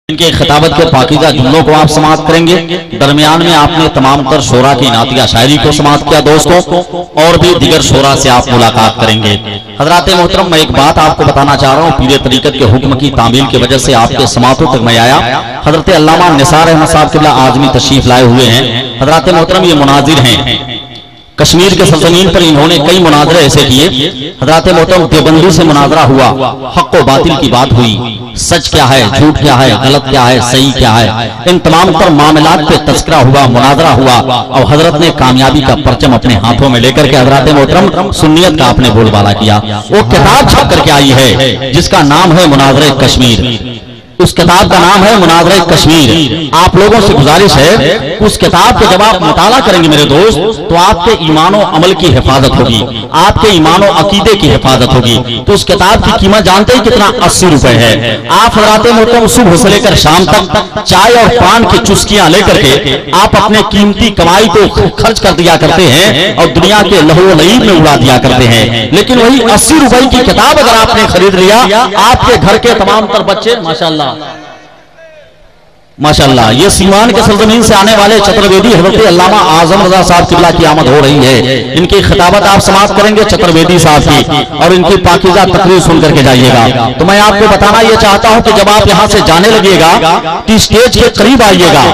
इनके खिताबत के पाकीज़ा जुमलों को आप समाअत करेंगे। दरमियान में आपने तमाम तर शोरा की नातिया शायरी को समाअत किया दोस्तों, और भी दिगर शोरा से आप मुलाकात करेंगे। हजरात मोहतरम, मैं एक बात आपको बताना चाह रहा हूँ। पीर तरीकत के हुक्म की तामील की वजह से आपके समातों तक मैं आया। हजरत अल्लामा निसार अहमद साहब क़िबला आजमी तशरीफ लाए हुए हैं। हजरात मोहतरम, ये मुनाजिर हैं। कश्मीर के सरजमीन पर इन्होंने कई मुनाजरे ऐसे किए। हजरात मोहतरम, देवबंदी से मुनाजरा हुआ, हक व बातिल की बात हुई, सच क्या है, झूठ क्या है, गलत क्या है, सही क्या है, इन तमाम तर मामलात पे तस्करा हुआ, मुनाजरा हुआ, और हजरत ने कामयाबी का परचम अपने हाथों में लेकर के हजरात मोहतरम सुन्नियत का आपने बोलबाला किया। वो किताब छप करके आई है जिसका नाम है मुनाजरे कश्मीर। उस किताब का नाम है मुनाजरे कश्मीर। आप लोगों से गुजारिश है, उस किताब को जब आप मुताला करेंगे मेरे दोस्त, तो आपके ईमानो अमल की हिफाजत होगी, आपके ईमानो अकीदे की हिफाजत होगी। तो उस किताब की कीमत जानते ही कितना, 80 रुपए है। आप हजरात मोहतरम सुबह से लेकर शाम तक चाय और पान की चुस्कियां लेकर के आप अपने कीमती कमाई को खर्च कर दिया करते हैं और दुनिया के लहू लईब में उड़ा दिया करते हैं। लेकिन वही 80 रुपए की किताब अगर आपने खरीद लिया, आपके घर के तमाम तर बच्चे माशाअल्लाह माशाअल्लाह, ये सीवान के सरजमीन से आने वाले चतुर्वेदी हजरत अल्लामा आजम रजा साहब क़िबला की आमद हो रही है। इनकी खिताबत आप समाअत करेंगे चतुर्वेदी साहब की, और इनकी पाकीज़ा तकरीर सुन करके जाइएगा। तो मैं आपको बताना ये चाहता हूं कि जब आप यहां से जाने लगिएगा कि स्टेज के करीब आइएगा,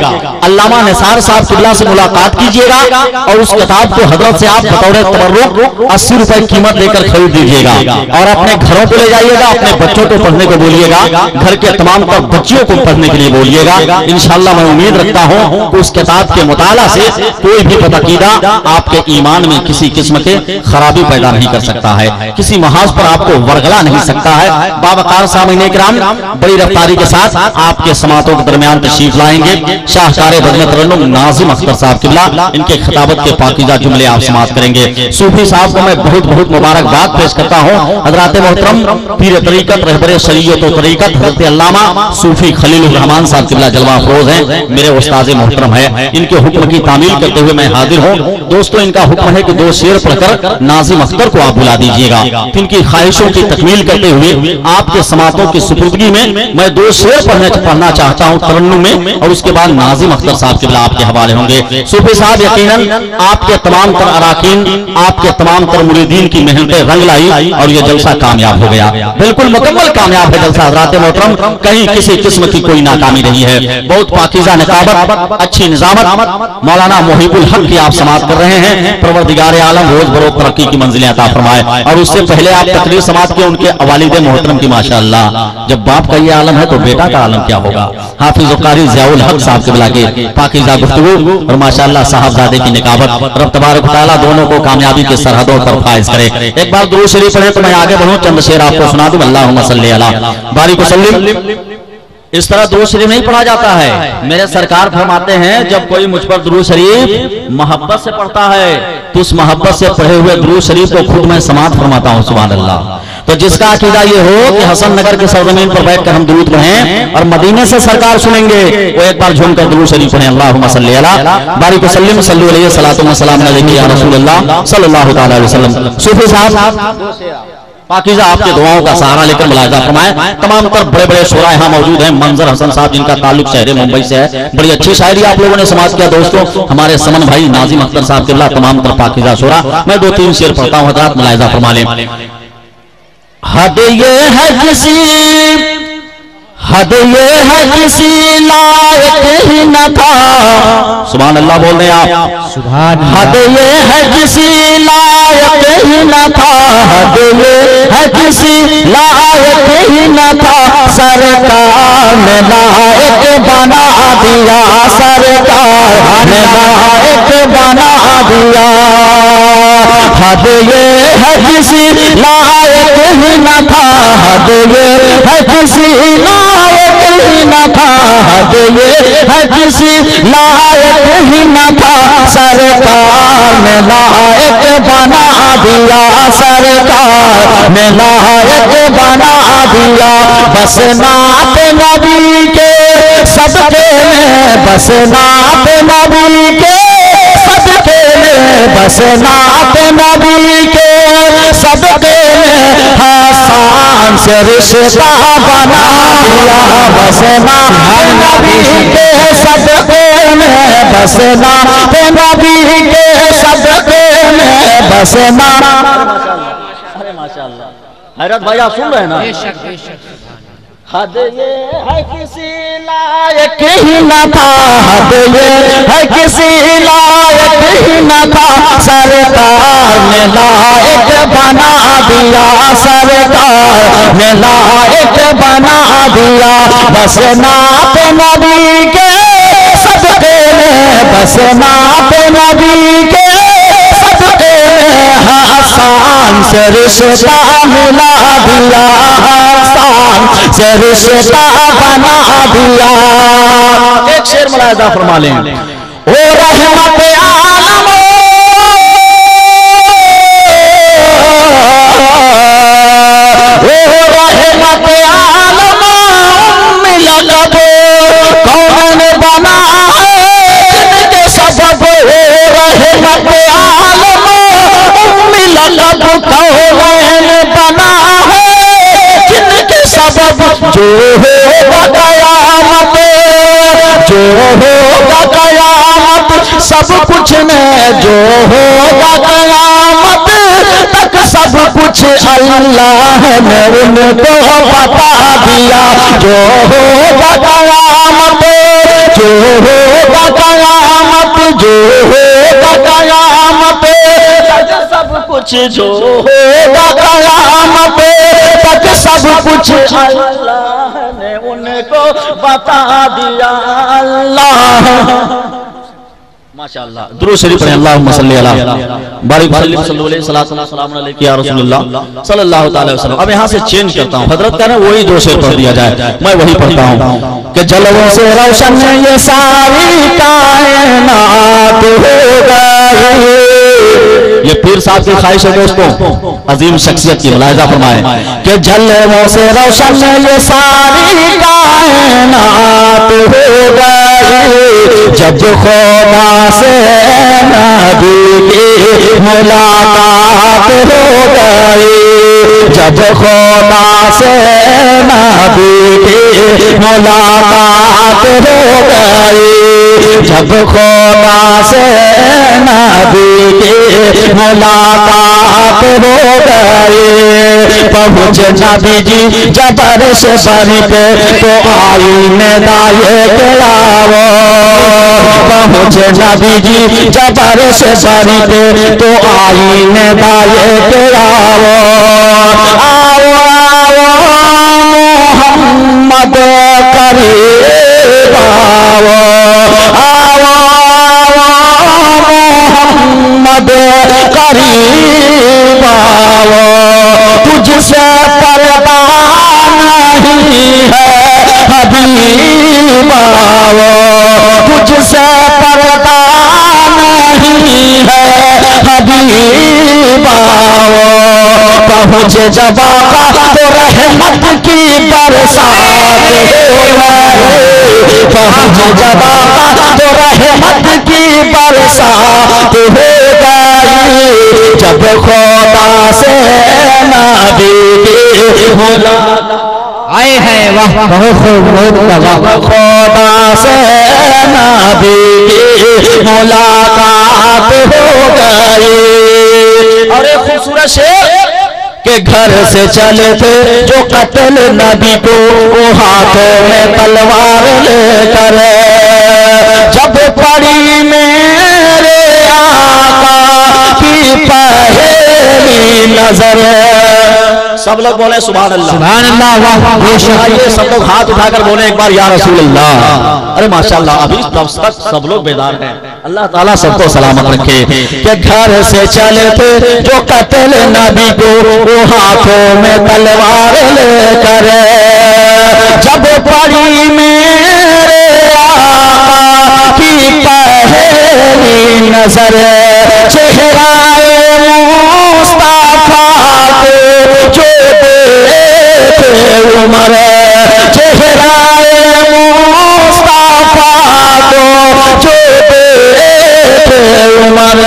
अल्लामा निसार साहब क़िबला से मुलाकात कीजिएगा, और उस किताब को हजरत से आप बतौर तबर्रुक 80 रुपए कीमत देकर खरीद दीजिएगा, और अपने घरों को ले जाइएगा, अपने बच्चों को पढ़ने को बोलिएगा, घर के तमाम तर बच्चियों को पढ़ने के लिए बोलिएगा। इंशाअल्लाह मैं उम्मीद रखता हूं कि उस किताब के मुताला से कोई भी बदअकीदा आपके ईमान में किसी किस्म के खराबी पैदा नहीं कर सकता है, किसी महाज पर आपको वरगला नहीं सकता है। बावकार सामीन इकराम, बड़ी रफ्तारी के साथ आपके समातों के दरमियान तशरीफ लाएंगे शाहकार बज़्म तरन्नुम नाज़िम अख्तर साहब क़िबला। इनके खिताबत के पाकीज़ा जुमले आप समाअत करेंगे। सूफी साहब को मैं बहुत बहुत मुबारकबाद पेश करता हूँ। हजरात मोहतरम, पीर तरीकत रहबर शरीयत व तरीकत हजरत अल्लामा सूफी खलीलुर रहमान साहब क़िबला जलवा अफरोज हैं, मेरे उस्ताद मोहतरम है। इनके हुक्म की तामील करते हुए मैं हाजिर हूँ दोस्तों। इनका हुक्म है कि 2 शेर पढ़कर नाज़िम अख्तर को आप बुला दीजिएगा। इनकी ख्वाहिशों की तकमील करते हुए आपके समातों की सुपुर्दगी में मैं 2 शेर पढ़ना चाहता हूँ तरन्नुम में, और उसके बाद नाज़िम अख्तर साहब क़िबला आपके हवाले होंगे। सूफी साहब, यकीनन आपके तमाम तर अराकीन, आपके तमाम तर मुरीदीन की मेहनतें रंग लाई, और ये जलसा कामयाब हो गया, बिल्कुल मुकम्मल कामयाब है जलसा। हज़रात मोहतरम, कहीं किसी किस्म की कोई नाकामी नहीं है। बहुत पाकीज़ा निकाबत, अच्छी निजामत मौलाना मोहिबुल हक की आप समाअत कर रहे हैं। परवरदिगार आलम रोज बरोज तरक्की की मंजिलें अता फरमाए। और उससे पहले आप तकरीर समाअत किए उनके वालिद मोहतरम की, माशाअल्लाह, जब बाप का ये आलम है तो बेटा का आलम क्या होगा। हाफिज़ कारी ज़ियाउल हक साहब क़िबला के पाकीज़ा गुफ्तगू और माशाअल्लाह साहबजादे की निकाबत, रब तबारक व तआला दोनों को कामयाबी के सरहदों पर फाइज करे। एक बार दुरूद शरीफ पढ़े तो मैं आगे बढ़ूं, चंद शेर आपको सुना दूं। अल्लाहुम्मा सल्ली अला बारिक वसल्लिम। इस तरह दुरूद शरीफ नहीं पढ़ा जाता है। मेरे सरकार फरमाते हैं, जब कोई मुझ पर दुरूद शरीफ मोहब्बत से पढ़ता है तो उस मोहब्बत से पढ़े हुए दुरूद शरीफ को खुद मैं समाअत फरमाता हूँ। सुभान अल्लाह। तो जिसका अकीदा ये हो कि हसन नगर के सरजमीन पर बैठकर हम दुरूद पढ़ें और मदीने से सरकार सुनेंगे, वो एक बार झूमकर दुरूद शरीफ पढ़ें। अल्लाहुम्मा सल्ली अला बारिक वसल्लिम सल्लु अलैहि सलातु व सलाम अलैहि या रसूलल्लाह सल्लल्लाहु तआला अलैहि वसल्लम। सूफी साहब पाकीज़ा आपके दुआओं का सहारा लेकर मुलाजा फरमाएं। तमाम तर बड़े बड़े शोरा यहाँ मौजूद हैं। मंजर हसन साहब, जिनका ताल्लुक शहर मुंबई से है, बड़ी अच्छी शायरी आप लोगों ने समाअत किया दोस्तों। हमारे समन भाई नाज़िम अख्तर साहब क़िबला, तमाम तर पाकीज़ा शोरा। मैं 2-3 शेर पढ़ता हूँ, हज़रात मुलाजा फरमा लें। हद ये है किसी लायक ही न था। सुभान अल्लाह बोल रहे हैं आप। सुभान। हद ये है किसी लायक ही न था, हद ये है किसी लायक ही न था, सरकार ने लायक बना दिया, सरकार ने लायक बना दिया। हद ये है किसी लायक ही न था, हद ये है किसी लायक ही न था, हद ये है किसी लायक ही न था, सरकार ने लायक बना दिया, सरकार ने लायक बना दिया। बस नात नबी के सदके में, बस नात नबी के सदके में में बस नात नबी के सदके में हसान से रिश्ता बना दिया। बस नात नबी के सदके में बस नात नबी के सदके में बस नात। अरे माशाअल्लाह हैरत भाई आप सुन रहे हैं ना? हद ये है किसी लायक ही न था, हद ये है किसी लायक ही न था, सरकार ने लायक बना दिया, सरकार ने लायक बना दिया। बस नात नबी के सदके में बस नात नबी के सदके में हसान से रिश्ता मिला दिया, हसान से रिश्ता बना दिया। एक शेर मुलाहिजा फरमा लें। ओ रहमत आलम ओ रहमत आलम मिलकब कौन बना जिनके सबब, रहमत आलम मिलकब कौन बना जिनके सबब, जो होगा कयामत, जो होगा कयामत सब कुछ में, जो होगा कयामत तक सब कुछ अल्लाह ने उनको बता दिया। जो होगा कयामत, जो होगा कयामत, जो होगा कयामत सब कुछ, जो होगा कयामत तक सब कुछ अल्लाह ने उनको बता दिया। अल्लाह माशाअल्लाह। दुरूद शरीफ पढ़ें। अल्लाहुम्मा सल्ली अला बारिक वसल्लिम सल्लल्लाहु अलैहि वसल्लम अलैहि या रसूलुल्लाह सल्लल्लाहु तआला वसल्लम। अब यहाँ से चेंज करता हूँ, हजरत का ना वही दो शेर पढ़ दिया जाए, मैं वही पढ़ता हूँ कि जलवों से रोशन ये सारी कायनात हो गई। ये पीर साहब की ख्वाहिश है दोस्तों, अजीम शख्सियत की, मुलाहिजा फरमाए कि जलवों से रोशन ये सारी कायनात हो गई। जब खुदा से नबी की मुलाकात हो गई, जब खुदा से नबी की मुलाकात हो गई, जब खुदा से नबी की मुलाकात हो गई। पहुँच नबी जी जबर से बरी पे तो आईने दाए गिरावो, पहुँच नबी जी जबर से बरी पे तो आईने दाए गिरावो। आओ आओ मोहम्मद करीब आओ, आओ मोहम्मद करीब आओ। तुझसे पर्दा नहीं है हबीब आओ, तुझसे पर्दा नहीं है हबीब आओ। पहुँच जब आका तो रहमत की बरसात हो गई, पहुँच जब आका तो रहमत की बरसात हो गई। जब खुदा से नबी की मुलाकात आए हैं, वाह बहुत खूब, बहुत खुदा से नबी की मुलाकात हो गई। और एक खूबसूरत शेर के घर से चले थे जो कत्ल नबी को, वो हाथों में तलवार लेकर, जब पड़ी मेरे आका की पहली नजर। सब लोग बोले सुभान अल्लाह, सुभान अल्लाह। वाह, ये सब लोग हाथ उठाकर बोले एक बार या रसूल अल्लाह। अरे माशाअल्लाह, अभी तक सब लोग बेदार हैं, अल्लाह ताला सबको सलामत रखे। कि घर से चले थे जो कत्ल नबी को, वो हाथों में तलवार लेकर, जब पड़ी मेरे आका की पहली नजर, चेहराए मुस्तफा को जो देखे उमर, चेहराए मुस्तफा को जो देखे उमर,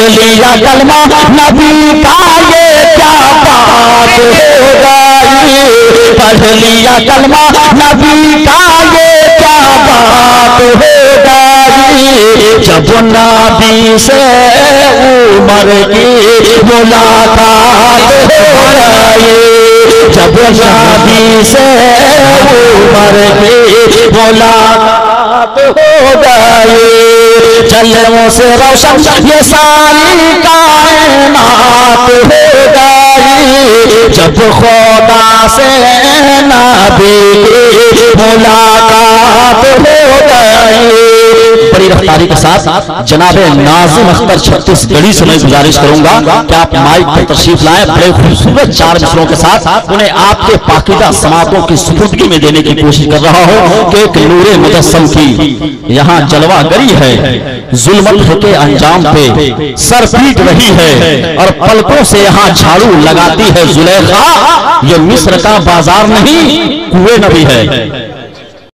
लिया कलमा नबी का ये क्या बात हो गई, पढ़ लिया कलमा नबी का ये क्या बात हो गई, जब नबी से उमर की मुलाकात हो गई, जब नबी से उमर की मुलाकात हो गई, चलने से रोशन ये सारी कायनात हो गई, जब खुदा से नबी की मुलाकात हो गई। बड़ी रफ्तारी के साथ जनाबे नाज़िम अख्तर छत्तीसगढ़ी से मैं गुजारिश करूंगा कि आप माइक पर तशरीफ लाएं, बड़े खूबसूरत 4 मिसरों के साथ उन्हें आपके पाकीज़ा समातों की सुपुर्दगी में देने की कोशिश कर रहा हूं कि एक नूरे मुजस्सम की यहाँ जलवागरी है, जुल्मत के अंजाम पे सर पीट रही है और पलकों से यहाँ झाड़ू लगाती है जुलेखा, ये मिस्र का बाजार नहीं कुएं नबी है।